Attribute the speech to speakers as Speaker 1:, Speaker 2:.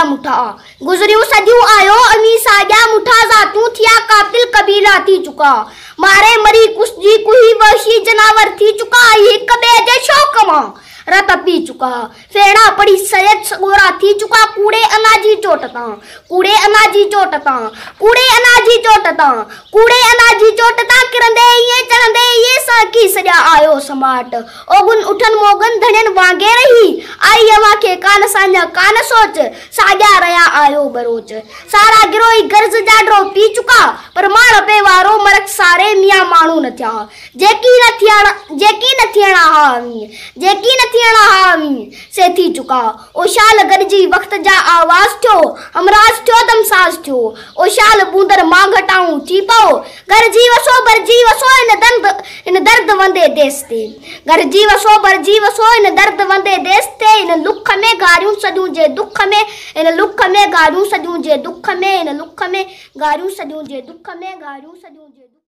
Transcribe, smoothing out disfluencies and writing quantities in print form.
Speaker 1: मुठा गुजरियूं सदियूं आयो अमी साॻिया मुठा ज़ातूं थिया कातिल कबीला थी चुका मारे मरी कुसजी कुही वहशी जनावर थी चुका हिक ॿिए जे शौक़ मां रत पी चुका फेड़ा पड़ी सैयद सगोरा थी चुका कूड़े अनाजी चोट तां कूड़े अनाजी चोट तां कूड़े अनाजी चोट तां कूड़े अनाजी चोट तां किरंदे ये चढ़ंदे ये साकी सजा आयो समाट ओगुन उठन मोगन धणन वांगे रही आई अवा के कान सान्या कान सोच साजा रया आयो बरोच सारा गिरोही गर्ज जाडरो पी चुका पर मार पे वारो मरक सारे मियां मानू न थिया जेकी न थियणा हावी से थी चुका ओ शाल गरजी वक्त जा आवाज थियो हमराज थियो दमसाज थियो ओ शाल बूंदर मां घटाऊं थी पाओ गरजी वसो बरजी वसो इन दर्द वंदे देश ते गरजी वसो बरजी वसो इन दर्द वंदे देश ते इन लुख में गारियूं सदियूं जे दुख में इन लुख में गारियूं सदियूं जे दुख में इन लुख में गारियूं सदियूं जे दुख में गारियूं सदियूं जे